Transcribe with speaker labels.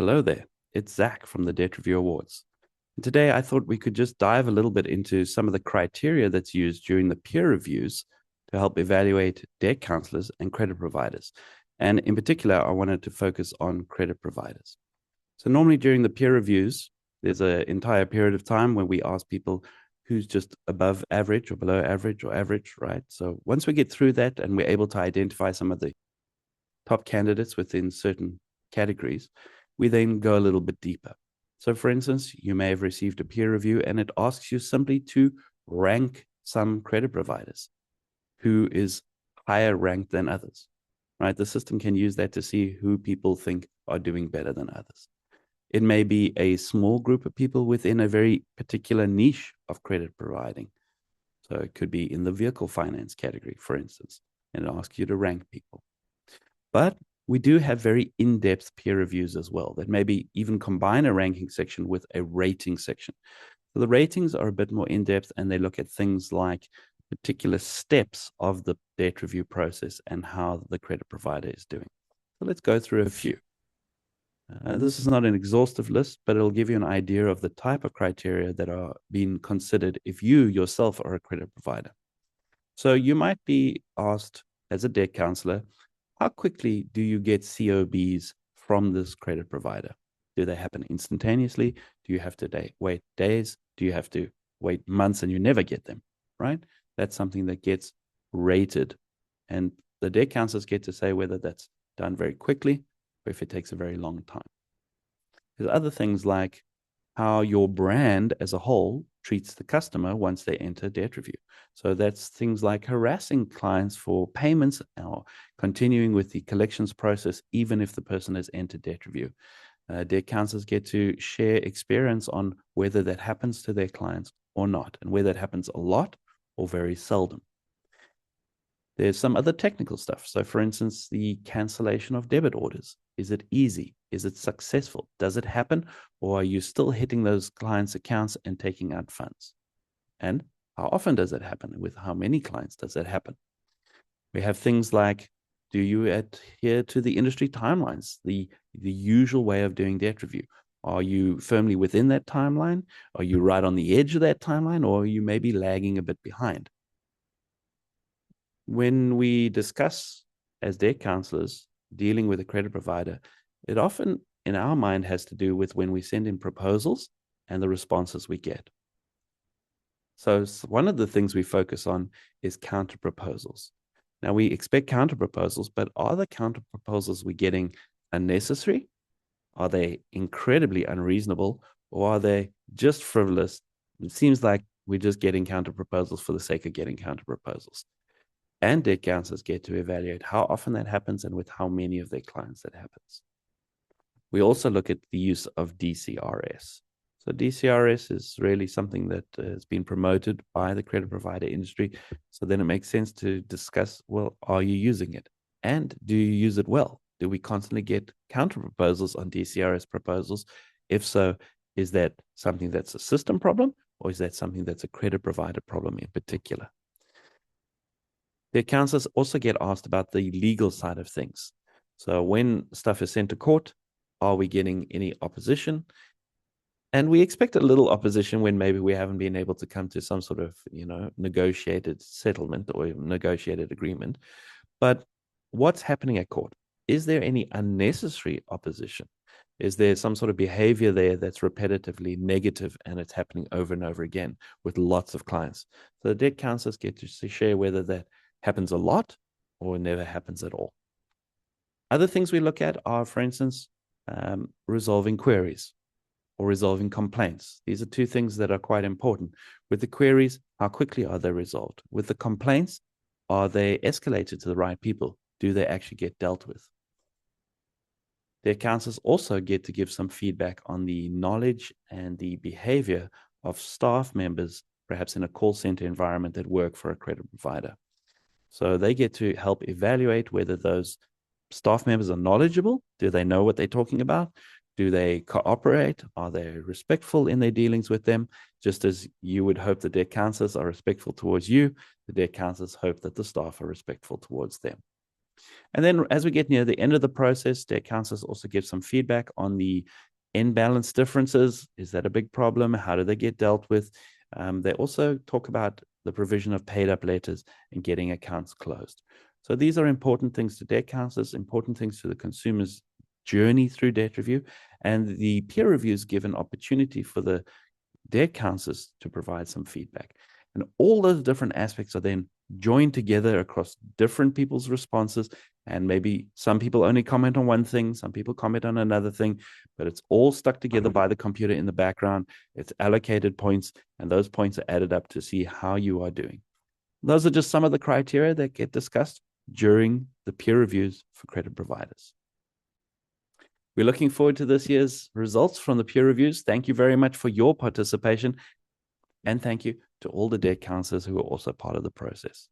Speaker 1: Hello there, it's Zach from the Debt Review Awards. And today I thought we could just dive a little bit into some of the criteria that's used during the peer reviews to help evaluate debt counselors and credit providers. And in particular, I wanted to focus on credit providers. So normally during the peer reviews, there's an entire period of time when we ask people who's just above average or below average or average, right? So once we get through that and we're able to identify some of the top candidates within certain categories, we then go a little bit deeper. So for instance, you may have received a peer review and it asks you simply to rank some credit providers who is higher ranked than others, right? The system can use that to see who people think are doing better than others. It may be a small group of people within a very particular niche of credit providing. So it could be in the vehicle finance category, for instance, and it asks you to rank people. But we do have very in-depth peer reviews as well that maybe even combine a ranking section with a rating section. So the ratings are a bit more in-depth and they look at things like particular steps of the debt review process and how the credit provider is doing. So let's go through a few. This is not an exhaustive list, but it'll give you an idea of the type of criteria that are being considered if you yourself are a credit provider. So you might be asked as a debt counselor, how quickly do you get COBs from this credit provider? Do they happen instantaneously? Do you have to wait days? Do you have to wait months and you never get them, right? That's something that gets rated. And the debt counselors get to say whether that's done very quickly or if it takes a very long time. There's other things like how your brand as a whole treats the customer once they enter debt review. So that's things like harassing clients for payments or continuing with the collections process, even if the person has entered debt review. Debt counselors get to share experience on whether that happens to their clients or not, and whether it happens a lot or very seldom. There's some other technical stuff. So for instance, the cancellation of debit orders. Is it easy? Is it successful? Does it happen? Or are you still hitting those clients' accounts and taking out funds? And how often does it happen? With how many clients does it happen? We have things like, do you adhere to the industry timelines, the usual way of doing debt review? Are you firmly within that timeline? Are you right on the edge of that timeline? Or are you maybe lagging a bit behind? When we discuss as debt counselors dealing with a credit provider, it often in our mind has to do with when we send in proposals and the responses we get. So one of the things we focus on is counter proposals. Now we expect counter proposals, but are the counter proposals we're getting unnecessary? Are they incredibly unreasonable? Or are they just frivolous? It seems like we're just getting counter proposals for the sake of getting counter proposals. And debt counselors get to evaluate how often that happens and with how many of their clients that happens. We also look at the use of DCRS. So DCRS is really something that has been promoted by the credit provider industry. So then it makes sense to discuss, well, are you using it? And do you use it well? Do we constantly get counter proposals on DCRS proposals? If so, is that something that's a system problem or is that something that's a credit provider problem in particular? The counselors also get asked about the legal side of things. So when stuff is sent to court, are we getting any opposition? And we expect a little opposition when maybe we haven't been able to come to some sort of, negotiated settlement or negotiated agreement. But what's happening at court? Is there any unnecessary opposition? Is there some sort of behavior there that's repetitively negative and it's happening over and over again with lots of clients? So the debt counselors get to share whether that happens a lot or never happens at all. Other things we look at are, for instance, resolving queries or resolving complaints. These are two things that are quite important. With the queries, how quickly are they resolved? With the complaints, are they escalated to the right people? Do they actually get dealt with? Their counselors also get to give some feedback on the knowledge and the behavior of staff members, perhaps in a call center environment that work for a credit provider. So they get to help evaluate whether those staff members are knowledgeable. Do they know what they're talking about? Do they cooperate? Are they respectful in their dealings with them? Just as you would hope the debt counselors are respectful towards you, the debt counselors hope that the staff are respectful towards them. And then as we get near the end of the process, debt counselors also give some feedback on the end balance differences. Is that a big problem? How do they get dealt with? They also talk about the provision of paid up letters and getting accounts closed. So these are important things to debt counselors, important things to the consumer's journey through debt review. And the peer reviews give an opportunity for the debt counselors to provide some feedback. And all those different aspects are then joined together across different people's responses. And maybe some people only comment on one thing, some people comment on another thing, but it's all stuck together by the computer in the background. It's allocated points, and those points are added up to see how you are doing. Those are just some of the criteria that get discussed during the peer reviews for credit providers. We're looking forward to this year's results from the peer reviews. Thank you very much for your participation. And thank you to all the debt counselors who are also part of the process.